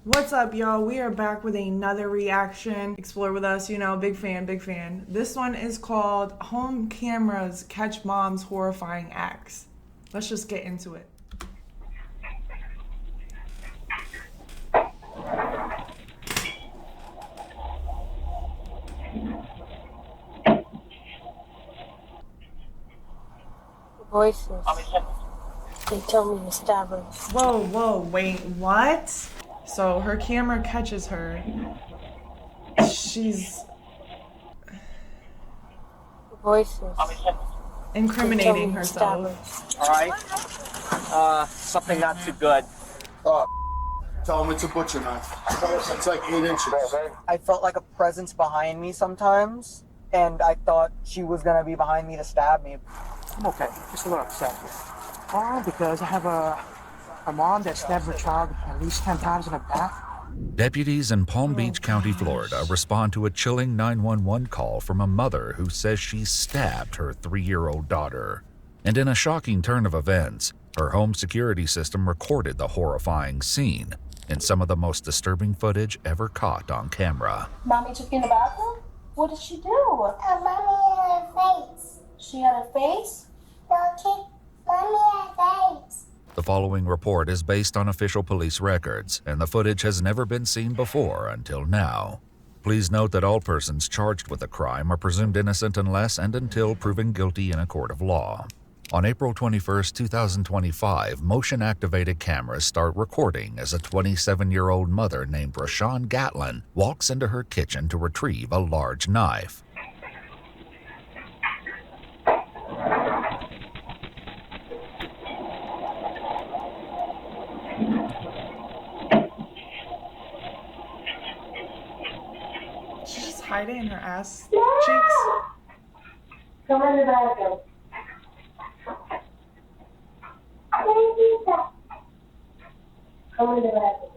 What's up, y'all? We are back with another reaction. Explore with us, you know, big fan, big fan. This one is called Home Cameras Catch Mom's Horrifying Acts. Let's just get into it. Voices. They told me to stab her. Whoa, wait, what? So her camera catches her. She's Voices. incriminating herself. Alright. Something not too good. Oh, tell him it's a butcher knife. It's like 8 inches. I felt like a presence behind me sometimes, and I thought she was gonna be behind me to stab me. I'm okay, just a little upset. Because I have a mom that stabbed her child at least 10 times in a bath. Deputies in Palm Beach County, Florida respond to a chilling 911 call from a mother who says she stabbed her 3-year-old daughter. And in a shocking turn of events, her home security system recorded the horrifying scene in some of the most disturbing footage ever caught on camera. Mommy took you in the bathroom? What did she do? Mommy had a face. She had a face? No, Mommy had a face. The following report is based on official police records, and the footage has never been seen before until now. Please note that all persons charged with the crime are presumed innocent unless and until proven guilty in a court of law. On April 21, 2025, motion-activated cameras start recording as a 27-year-old mother named Rashawn Gatlin walks into her kitchen to retrieve a large knife. She's just hiding in her ass cheeks. Come in the bathroom. Come in the bathroom.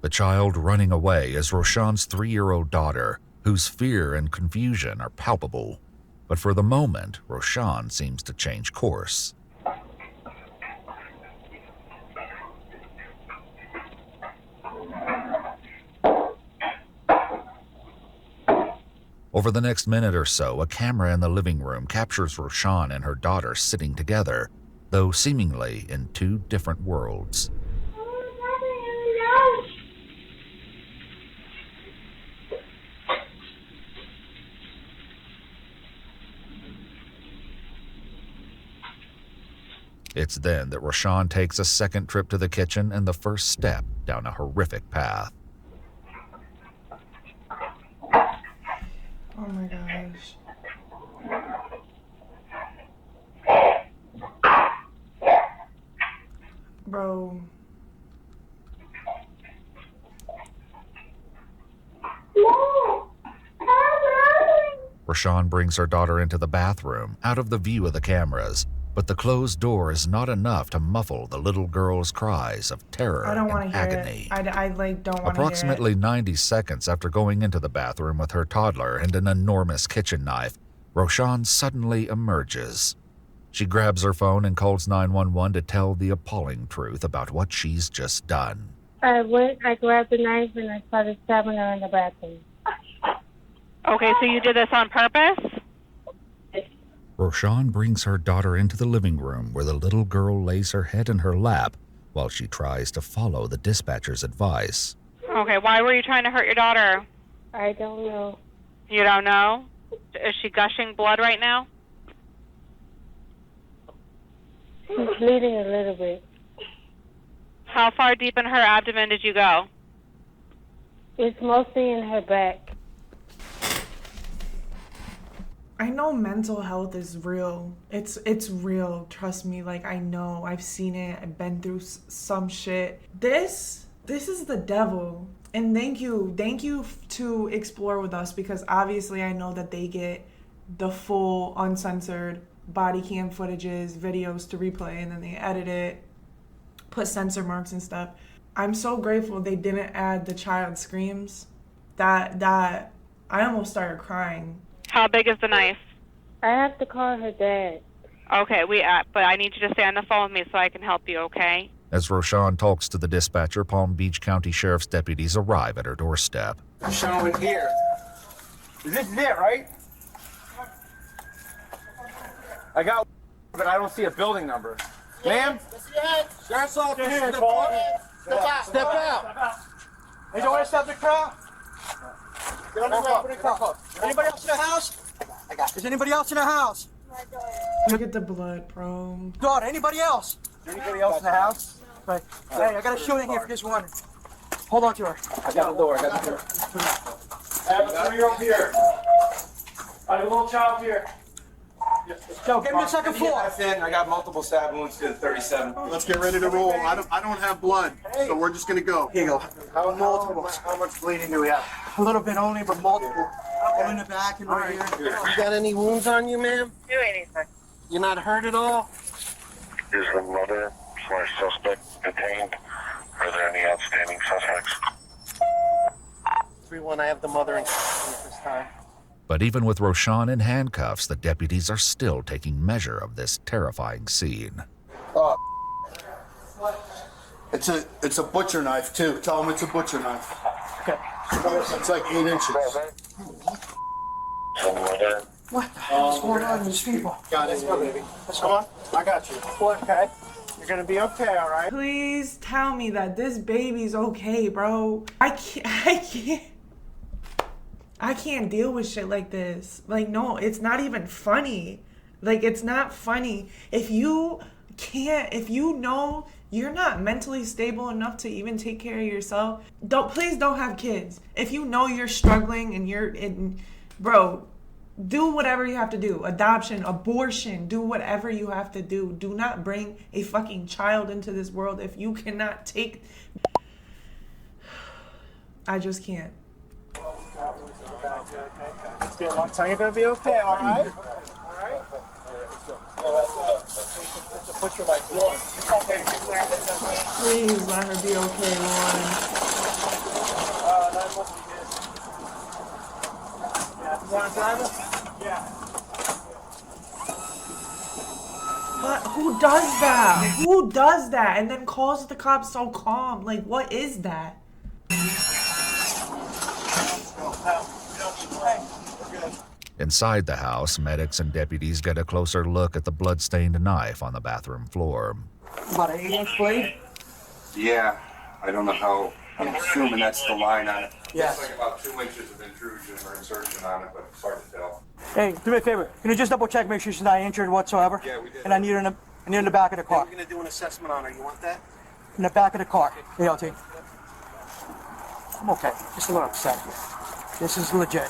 The child running away is Roshan's 3-year-old daughter, whose fear and confusion are palpable. But for the moment, Roshan seems to change course. Over the next minute or so, a camera in the living room captures Roshan and her daughter sitting together, though seemingly in two different worlds. It's then that Rashawn takes a second trip to the kitchen and the first step down a horrific path. Oh my gosh. Bro. Rashawn brings her daughter into the bathroom, out of the view of the cameras, but the closed door is not enough to muffle the little girl's cries of terror I don't want and to hear agony. it. I like don't want to hear it. Approximately 90 seconds after going into the bathroom with her toddler and an enormous kitchen knife, Roshan suddenly emerges. She grabs her phone and calls 911 to tell the appalling truth about what she's just done. I grabbed the knife, and I started stabbing her in the bathroom. Okay, so you did this on purpose? Roshan brings her daughter into the living room where the little girl lays her head in her lap while she tries to follow the dispatcher's advice. Okay, why were you trying to hurt your daughter? I don't know. You don't know? Is she gushing blood right now? She's bleeding a little bit. How far deep in her abdomen did you go? It's mostly in her back. I know mental health is real. It's real. Trust me. Like, I know. I've seen it. I've been through some shit. This is the devil. And thank you to Explore with us, because obviously I know that they get the full uncensored body cam footages, videos to replay, and then they edit it, put censor marks and stuff. I'm so grateful they didn't add the child screams. That I almost started crying. How big is the knife? I have to call her dad. Okay, but I need you to stay on the phone with me so I can help you, okay? As Roshan talks to the dispatcher, Palm Beach County Sheriff's deputies arrive at her doorstep. Shown here. This is it, right? I got, but I don't see a building number. Ma'am? Sheriff's office. Step out. Hey, don't want to stop the car? Get on the car. Anybody else in the house? Is anybody else in the house? Look at the blood, bro. Daughter, anybody else? Anybody else in the house? Right. Hey, I got a shooting here for this one. Hold on to her. I got the door. I have a 3-year-old here. I have a little child here. Joe, get me the second floor. I got multiple stab wounds to the 37. Let's get ready to roll. I don't have blood, so we're just gonna go. Here you go. How much bleeding do we have? A little bit only, but multiple. One in the back and right here. You got any wounds on you, ma'am? Do anything. You're not hurt at all? Is the mother/suspect detained? Are there any outstanding suspects? 3-1, I have the mother in custody this time. But even with Roshan in handcuffs, the deputies are still taking measure of this terrifying scene. It's a butcher knife too. Tell them it's a butcher knife. Okay. It's like 8 inches. What the hell is going on with these people? Got it. Let's go on. I got you. Okay. You're gonna be okay, all right? Please tell me that this baby's okay, bro. I can't deal with shit like this. Like, no, it's not even funny. Like, it's not funny. If you know you're not mentally stable enough to even take care of yourself, please don't have kids. If you know you're struggling and bro, do whatever you have to do. Adoption, abortion, do whatever you have to do. Do not bring a fucking child into this world if you cannot take. I just can't. It's been a long time. You're gonna be okay, all right? Please let her be okay, Lauren. You want to drive us? Yeah. But who does that? Who does that and then calls the cops so calm? Like, what is that? Inside the house, medics and deputies get a closer look at the blood-stained knife on the bathroom floor. About an 8-inch blade? Yeah. I don't know how. I'm assuming that's the line on it. Yeah. Looks like about 2 inches of intrusion or insertion on it, but it's hard to tell. Hey, do me a favor. Can you just double check, make sure she's not injured whatsoever? Yeah, we did. And I need her in the back of the car. We're gonna do an assessment on her. You want that? In the back of the car. ALT. I'm okay. Just a little upset. This is legit.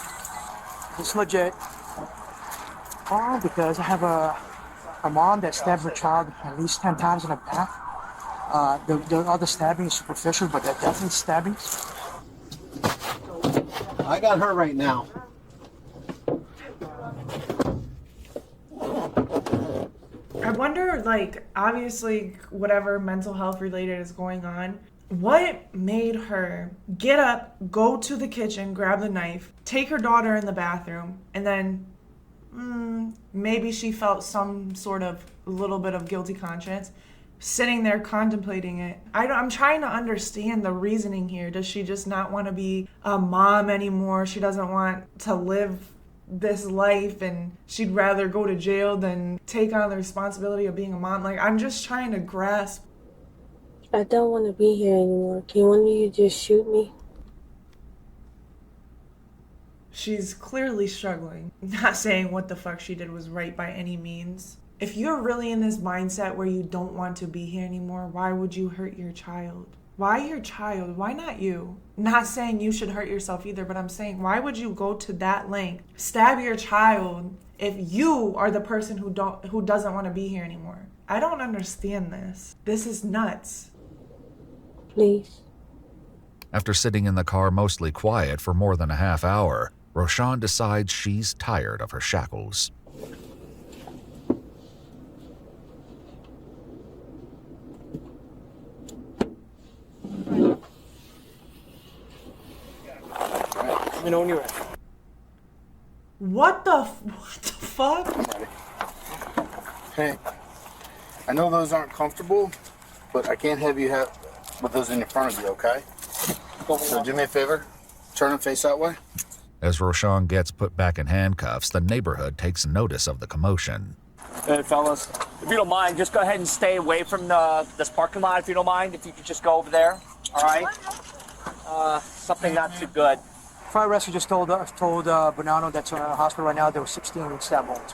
It's legit. Because I have a mom that stabbed her child at least 10 times in the back. The other stabbing is superficial, but they're definitely stabbings. I got her right now. I wonder, like, obviously, whatever mental health related is going on, what made her get up, go to the kitchen, grab the knife, take her daughter in the bathroom, and then maybe she felt some sort of little bit of guilty conscience, sitting there contemplating it. I'm trying to understand the reasoning here. Does she just not want to be a mom anymore? She doesn't want to live this life and she'd rather go to jail than take on the responsibility of being a mom? Like, I'm just trying to grasp. I don't want to be here anymore. Can one of you just shoot me? She's clearly struggling. Not saying what the fuck she did was right by any means. If you're really in this mindset where you don't want to be here anymore, why would you hurt your child? Why your child? Why not you? Not saying you should hurt yourself either, but I'm saying, why would you go to that length, stab your child, if you are the person who doesn't want to be here anymore? I don't understand this. This is nuts. Please. After sitting in the car mostly quiet for more than a half hour, Roshan decides she's tired of her shackles. me know when you're ready. What the fuck? Hey, I know those aren't comfortable, but I can't have you have with those in front of you, okay? So do me a favor, turn and face that way. As Roshan gets put back in handcuffs, the neighborhood takes notice of the commotion. Hey, fellas, if you don't mind, just go ahead and stay away from this parking lot, if you don't mind. If you could just go over there, all right? Something not too good. Fire rescue just told Bonanno that's in a hospital right now. There were 16 stab wounds.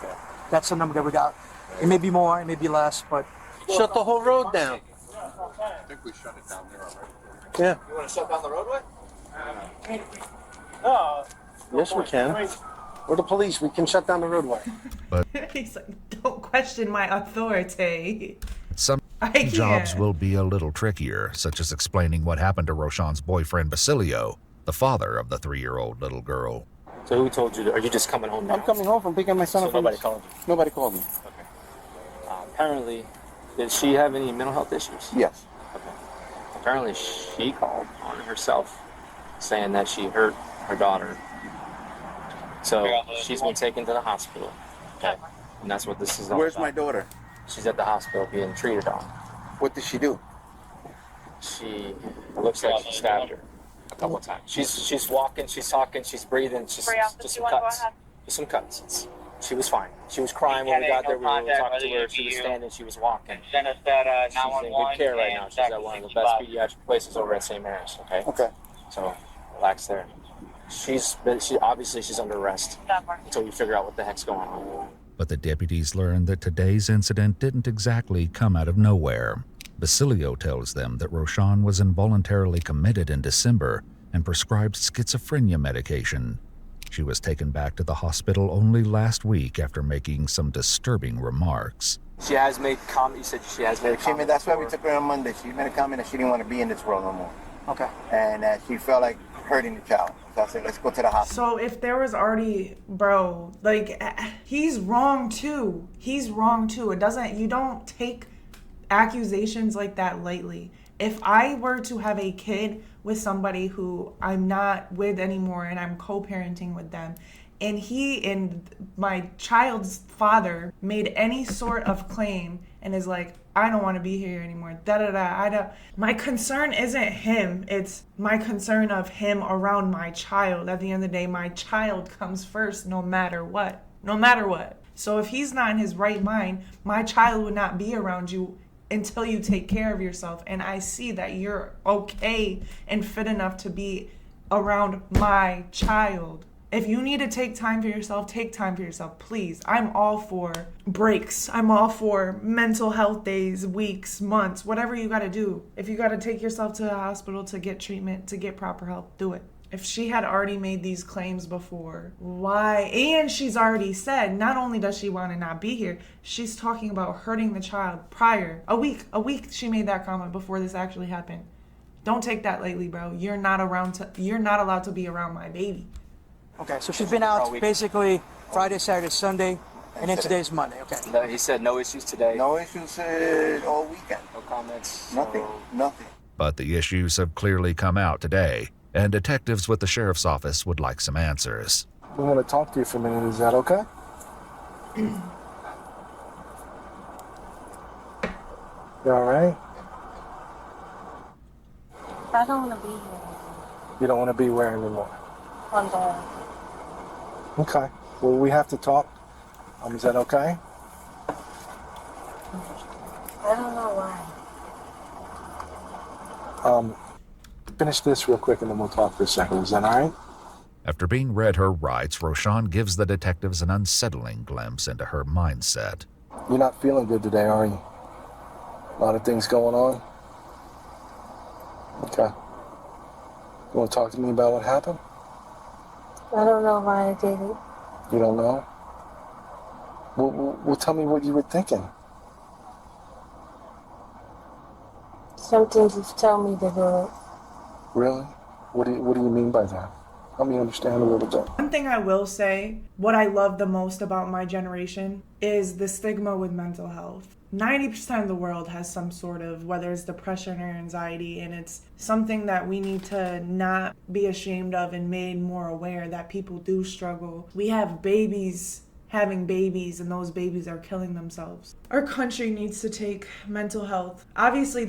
That's the number that we got. It may be more, it may be less, but Shut the whole road down. I think we shut it down there already. Yeah. You want to shut down the roadway? Yes, we can. We're the police. We can shut down the roadway. But He's like, don't question my authority. some I can't. jobs will be a little trickier, such as explaining what happened to Roshan's boyfriend Basilio, the father of the 3-year-old little girl. So who told you? Are you just coming home now? I'm coming home from picking my son So up. from- nobody called you? Nobody called me. Apparently, did she have any mental health issues? Yes. Okay. Apparently, she called on herself, saying that she hurt her daughter. So she's been taken to the hospital. Okay. And that's what this is all Where's about. my daughter? She's at the hospital being treated on. What did she do? She looks like she stabbed her a couple of times. She's walking, she's talking, she's breathing. Just some cuts. Just some cuts. She was fine. She was crying when we got there. We were talking to her. She was standing. She was walking. She's in good care right now. She's at one of the best pediatric places over at St. Mary's. Okay. Okay. So relax there. She's under arrest until we figure out what the heck's going on. But the deputies learn that today's incident didn't exactly come out of nowhere. Basilio tells them that Roshan was involuntarily committed in December and prescribed schizophrenia medication. She was taken back to the hospital only last week after making some disturbing remarks. She has made comments. You said she has made comments. That's why we took her on Monday. She made a comment that she didn't want to be in this world no more. okay. And that she felt like hurting the child. So I said, let's go to the hospital. So if there was already, bro, like, he's wrong too. He's wrong too. You don't take accusations like that lightly. If I were to have a kid with somebody who I'm not with anymore and I'm co-parenting with them, and he and my child's father made any sort of claim and is like, I don't want to be here anymore, my concern isn't him, it's my concern of him around my child. At the end of the day, my child comes first no matter what. So if he's not in his right mind, my child would not be around you until you take care of yourself. And I see that you're okay and fit enough to be around my child. If you need to take time for yourself, take time for yourself, please. I'm all for breaks. I'm all for mental health days, weeks, months, whatever you gotta do. If you gotta take yourself to the hospital to get treatment, to get proper help, do it. If she had already made these claims before, why? And she's already said, not only does she want to not be here, she's talking about hurting the child prior. A week she made that comment before this actually happened. Don't take that lightly, bro. You're not allowed to be around my baby. Okay, so she's been out basically Friday, Saturday, Sunday, and then today's Monday. Okay. No, he said no issues today. No issues all weekend. No comments. Nothing. Nothing. But the issues have clearly come out today, and detectives with the sheriff's office would like some answers. We want to talk to you for a minute. Is that okay? You all right? I don't want to be here. You don't want to be where anymore? On the Okay. Well, we have to talk. Is that okay? I don't know why. Finish this real quick and then we'll talk for a second. Is that all right? After being read her rights, Roshan gives the detectives an unsettling glimpse into her mindset. You're not feeling good today, are you? A lot of things going on? Okay. You want to talk to me about what happened? I don't know why I did it. You don't know? Well, tell me what you were thinking. Something just told me to do it. Really? What do you mean by that? Help me understand a little bit. One thing I will say, what I love the most about my generation is the stigma with mental health. 90% of the world has some sort of, whether it's depression or anxiety, and it's something that we need to not be ashamed of and made more aware that people do struggle. We have babies having babies, and those babies are killing themselves. Our country needs to take mental health. Obviously,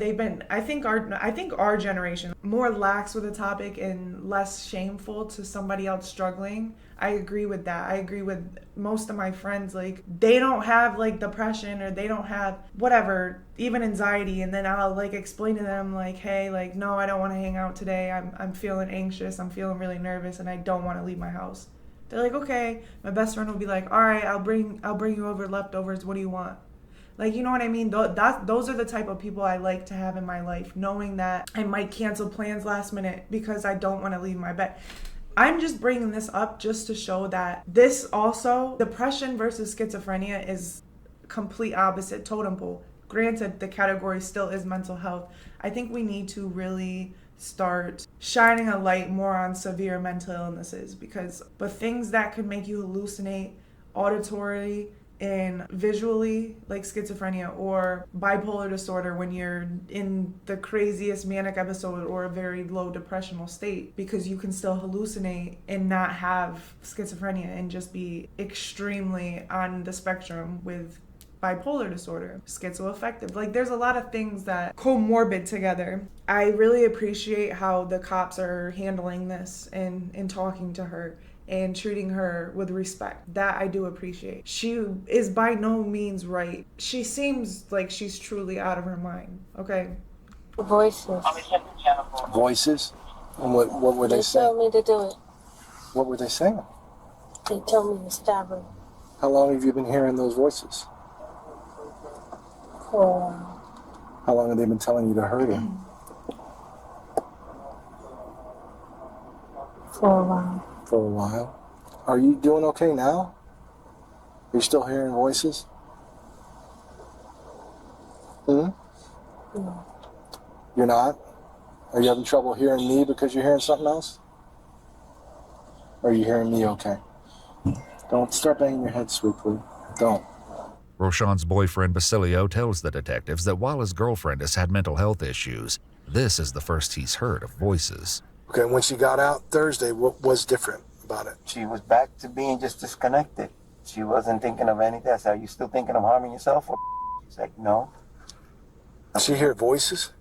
I think our generation more lax with the topic and less shameful to somebody else struggling. I agree with that. I agree with most of my friends. Like, they don't have like depression, or they don't have whatever, even anxiety, and then I'll like explain to them like, hey, like, no, I don't want to hang out today. I'm feeling anxious. I'm feeling really nervous, and I don't want to leave my house. They're like, okay. My best friend will be like, all right, I'll bring you over leftovers. What do you want? Like, you know what I mean? Those are the type of people I like to have in my life, knowing that I might cancel plans last minute because I don't want to leave my bed. I'm just bringing this up just to show that this also, depression versus schizophrenia, is complete opposite totem pole. Granted, the category still is mental health. I think we need to really start shining a light more on severe mental illnesses, but things that could make you hallucinate auditory and visually, like schizophrenia or bipolar disorder, when you're in the craziest manic episode or a very low depressional state, because you can still hallucinate and not have schizophrenia and just be extremely on the spectrum with bipolar disorder, schizoaffective. Like, there's a lot of things that comorbid together. I really appreciate how the cops are handling this and talking to her and treating her with respect. That I do appreciate. She is by no means right. She seems like she's truly out of her mind, okay? Voices. Voices? And what were they saying? They told me to do it. What were they saying? They told me to stab her. How long have you been hearing those voices? For a while. How long have they been telling you to hurt him? For a while. For a while. Are you doing okay now? Are you still hearing voices? No. You're not? Are you having trouble hearing me because you're hearing something else? Or are you hearing me okay? Don't start banging your head, sweet pea. Don't. Roshan's boyfriend Basilio tells the detectives that while his girlfriend has had mental health issues, this is the first he's heard of voices. Okay, when she got out Thursday, what was different about it? She was back to being just disconnected. She wasn't thinking of anything. I said, are you still thinking of harming yourself? She's like, no. Does she hear voices?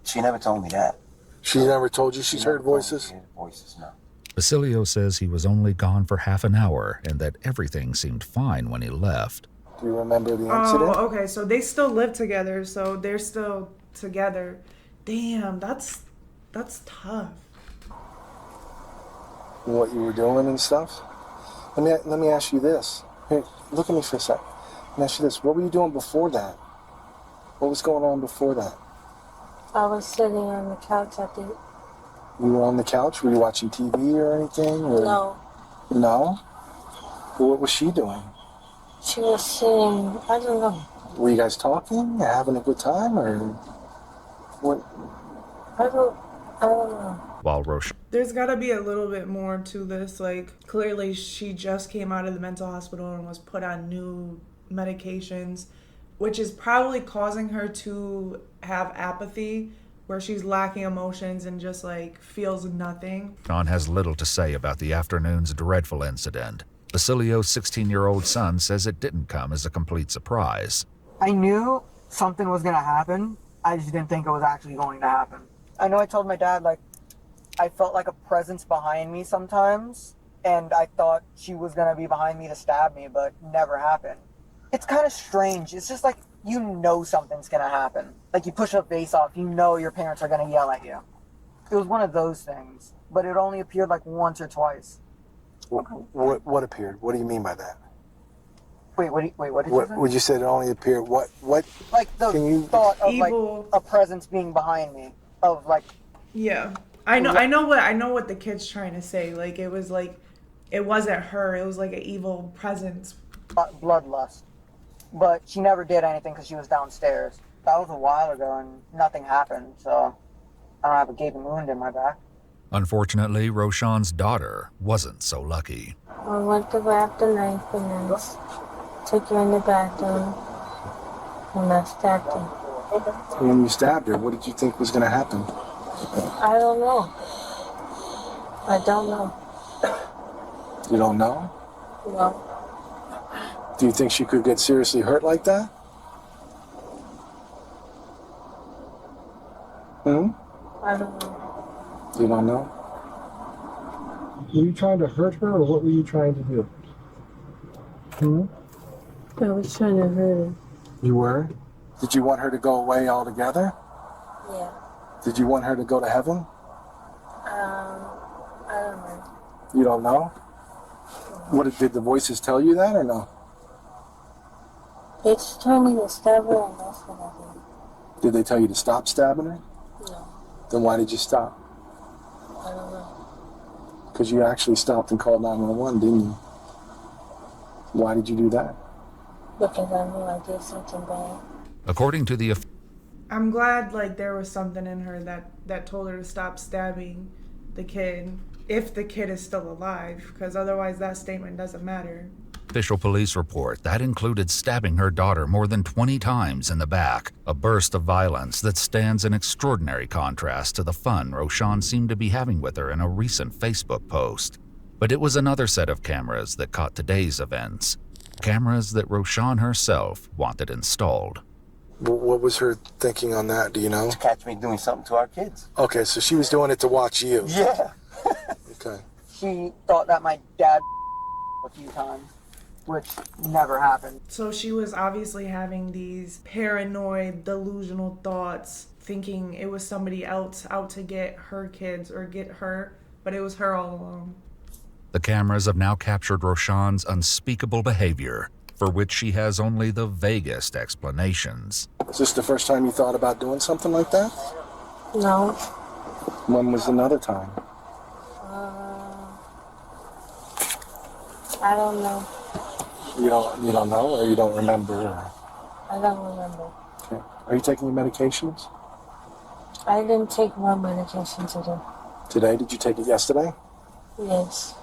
She never told me that. She never told you she's heard voices? Voices, no. Basilio says he was only gone for half an hour and that everything seemed fine when he left. Do you remember the incident? Oh, okay, so they still live together, so they're still together. Damn, that's tough. What you were doing and stuff? Let me ask you this. Here, look at me for a sec. Let me ask you this. What were you doing before that? What was going on before that? I was sitting on the couch, I think. You were on the couch? Were you watching TV or anything? Or? No. No? Well, what was she doing? She was sitting, I don't know. Were you guys talking, having a good time, or what? I don't know. While There's got to be a little bit more to this. Like, clearly she just came out of the mental hospital and was put on new medications, which is probably causing her to have apathy, where she's lacking emotions and just like feels nothing. Roshan has little to say about the afternoon's dreadful incident. Basilio's 16-year-old son says it didn't come as a complete surprise. I knew something was going to happen. I just didn't think it was actually going to happen. I know I told my dad, like, I felt like a presence behind me sometimes, and I thought she was going to be behind me to stab me, but never happened. It's kind of strange. It's just like, you know something's going to happen. Like, you push a vase off, you know your parents are going to yell at you. It was one of those things, but it only appeared like once or twice. What appeared? What do you mean by that? Wait, what did you say? Would you say it only appeared? What? Like the thought of evil, like a presence being behind me, of like. Yeah, I know what the kid's trying to say. Like, it was like, it wasn't her. It was like an evil presence. Bloodlust, but she never did anything because she was downstairs. That was a while ago, and nothing happened. So I don't have a gaping wound in my back. Unfortunately, Roshan's daughter wasn't so lucky. I went to grab the knife and then took her in the bathroom. When I stabbed him. When you stabbed her, what did you think was going to happen? I don't know. I don't know. You don't know? No. Do you think she could get seriously hurt like that? I don't know. You don't know? Were you trying to hurt her, or what were you trying to do? I was trying to hurt her. You were? Did you want her to go away altogether? Yeah. Did you want her to go to heaven? I don't know. You don't know? What did the voices tell you that or no? They just told me to stab her, and that's what I did. Did they tell you to stop stabbing her? No. Then why did you stop? I don't know. Because you actually stopped and called 911, didn't you? Why did you do that? Because I knew I did something bad. According to the I'm glad like there was something in her that told her to stop stabbing the kid, if the kid is still alive, because otherwise that statement doesn't matter. official police report, that included stabbing her daughter more than 20 times in the back, a burst of violence that stands in extraordinary contrast to the fun Roshan seemed to be having with her in a recent Facebook post. But it was another set of cameras that caught today's events, cameras that Roshan herself wanted installed. What was her thinking on that, do you know? To catch me doing something to our kids. Okay, so she was doing it to watch you. Yeah. Okay. She thought that my dad a few times, which never happened. So she was obviously having these paranoid, delusional thoughts, thinking it was somebody else out to get her kids or get her, but it was her all along. The cameras have now captured Roshan's unspeakable behavior, for which she has only the vaguest explanations. Is this the first time you thought about doing something like that? No. When was another time? I don't know. You don't know, or you don't remember? Or... I don't remember. Okay. Are you taking your medications? I didn't take my medication today. Today? Did you take it yesterday? Yes.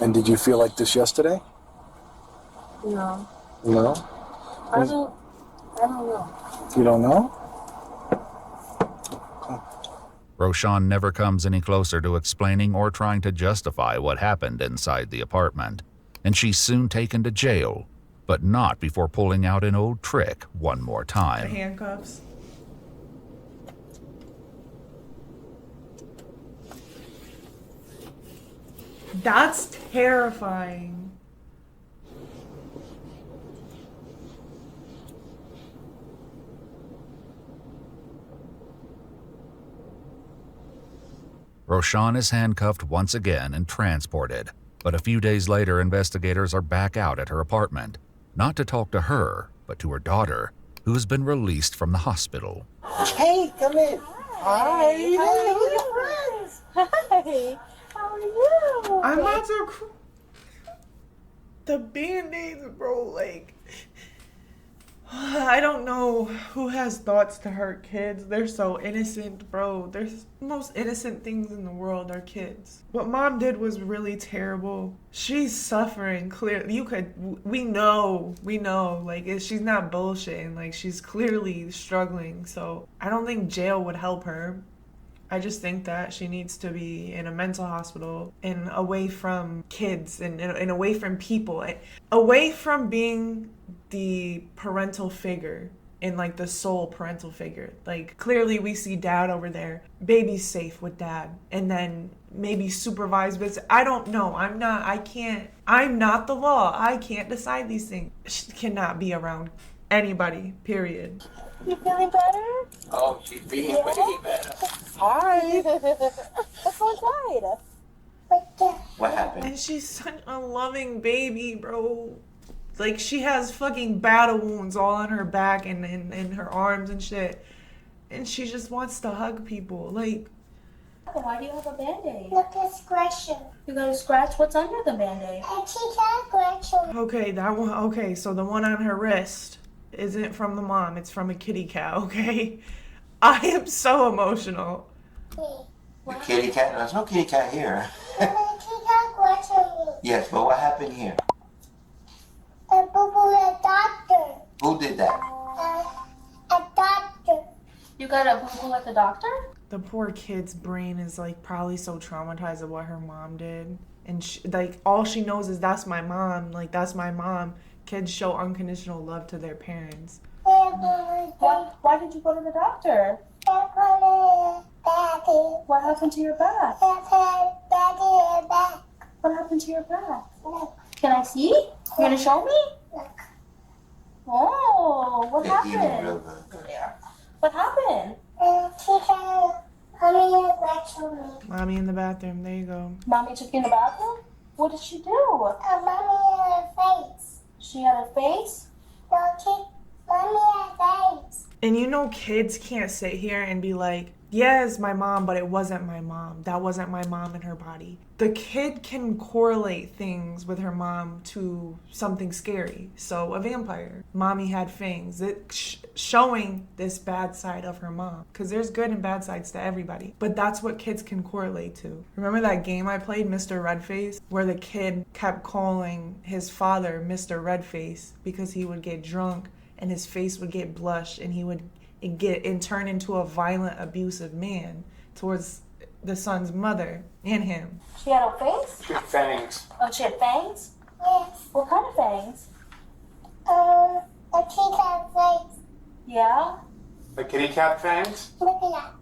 And did you feel like this yesterday? No. No? I don't know. You don't know? Roshan never comes any closer to explaining or trying to justify what happened inside the apartment, and she's soon taken to jail, but not before pulling out an old trick one more The time. handcuffs. That's terrifying. Roshan is handcuffed once again and transported, but a few days later investigators are back out at her apartment, not to talk to her, but to her daughter, who has been released from the hospital. Hey, come in. Hi. How are your friends? Hi. How are you? I'm about to. The band-aids, bro, like. I don't know who has thoughts to hurt kids. They're so innocent, bro. They're the most innocent things in the world are kids. What mom did was really terrible. She's suffering, clearly. We know, like, she's not bullshitting. Like, she's clearly struggling. So I don't think jail would help her. I just think that she needs to be in a mental hospital and away from kids and away from people, away from being the parental figure and like the sole parental figure. Like clearly we see dad over there, baby's safe with dad, and then maybe supervised visits. I don't know. I'm not the law. I can't decide these things. She cannot be around anybody, period. You feeling better? Oh, she's being way better. Hi. Let's go inside. What happened? And she's such a loving baby, bro. Like, she has fucking battle wounds all on her back and in her arms and shit. And she just wants to hug people. Like, Why do you have a band-aid? Look at scratching. You got a scratch? What's under the band-aid? She got scratching. okay, that one. Okay, so the one on her wrist isn't from the mom. It's from a kitty cat, okay? I am so emotional. The kitty cat? There's no kitty cat here. She got scratching. Yes, but what happened here? A boo-boo a doctor. Who did that? A doctor. You got a boo-boo at the doctor? The poor kid's brain is like probably so traumatized of what her mom did. And like all she knows is that's my mom. Like that's my mom. Kids show unconditional love to their parents. Why did you go to the doctor? What happened to your back? What happened to your back? Can I see? You gonna show me? Oh, what happened? What happened? Mommy in the bathroom. There you go. Mommy took you in the bathroom? What did she do? Mommy had a face. She had a face? Mommy had a face. And you know kids can't sit here and be like, yeah, it's my mom, but it wasn't my mom. That wasn't my mom in her body. The kid can correlate things with her mom to something scary. So a vampire. Mommy had fangs. Showing this bad side of her mom. Because there's good and bad sides to everybody. But that's what kids can correlate to. Remember that game I played, Mr. Redface? Where the kid kept calling his father Mr. Redface because he would get drunk and his face would get blushed and he would turn into a violent, abusive man towards the son's mother and him. She had a face? She had fangs. Oh, she had fangs? Yes. What kind of fangs? A kitty cat face. Yeah? The kitty cat fangs? Look at that.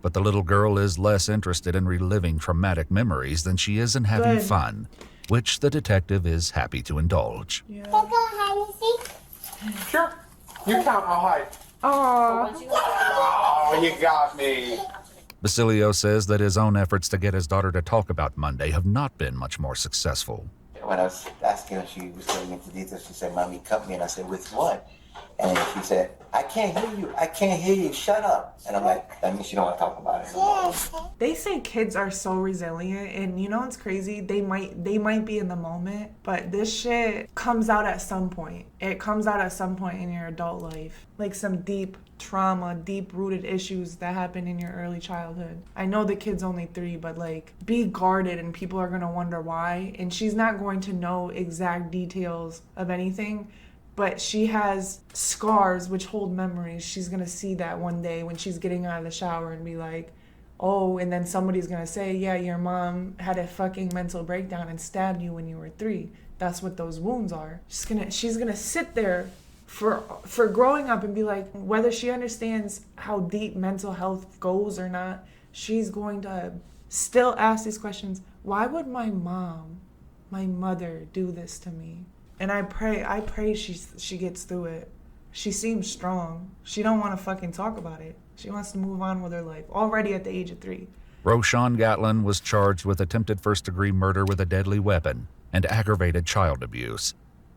But the little girl is less interested in reliving traumatic memories than she is in having Good. fun, which the detective is happy to indulge. Yeah. Can I see? Sure. You count how high. Aww. Oh, you got me. Basilio says that his own efforts to get his daughter to talk about Monday have not been much more successful. When I was asking her, she was going into details. She said, Mommy cut me. And I said, with what? And she said, I can't hear you. I can't hear you. Shut up. And I'm like, that means she don't want to talk about it anymore. They say kids are so resilient, and you know what's crazy? They might be in the moment, but this shit comes out at some point. It comes out at some point in your adult life. Like some deep trauma, deep-rooted issues that happen in your early childhood. I know the kid's only 3, but like, be guarded and people are gonna wonder why. And she's not going to know exact details of anything, but she has scars which hold memories. She's gonna see that one day when she's getting out of the shower and be like, oh, and then somebody's gonna say, yeah, your mom had a fucking mental breakdown and stabbed you when you were 3. That's what those wounds are. She's gonna sit there for growing up and be like, whether she understands how deep mental health goes or not, she's going to still ask these questions. Why would my mother do this to me? And I pray she gets through it. She seems strong. She don't want to fucking talk about it. She wants to move on with her life, already at the age of 3. Roshan Gatlin was charged with attempted first-degree murder with a deadly weapon and aggravated child abuse.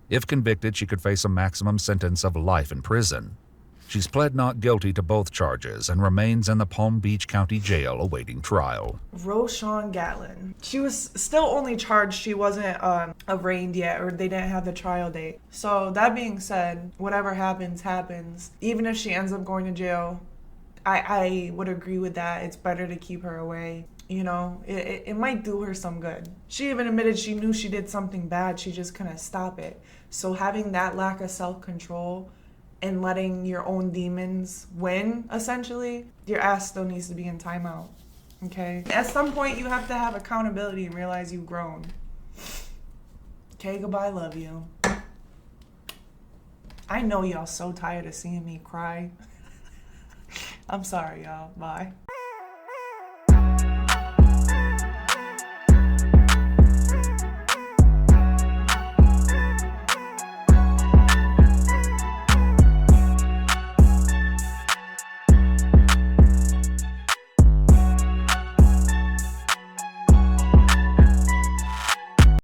If convicted, she could face a maximum sentence of life in prison. She's pled not guilty to both charges and remains in the Palm Beach County Jail awaiting trial. Roshan Gatlin. She was still only charged. She wasn't arraigned yet, or they didn't have the trial date. So that being said, whatever happens, happens. Even if she ends up going to jail, I would agree with that. It's better to keep her away. You know, it might do her some good. She even admitted she knew she did something bad. She just couldn't stop it. So having that lack of self-control and letting your own demons win, essentially, your ass still needs to be in timeout, okay? At some point, you have to have accountability and realize you've grown. Okay, goodbye, love you. I know y'all so tired of seeing me cry. I'm sorry, y'all. Bye.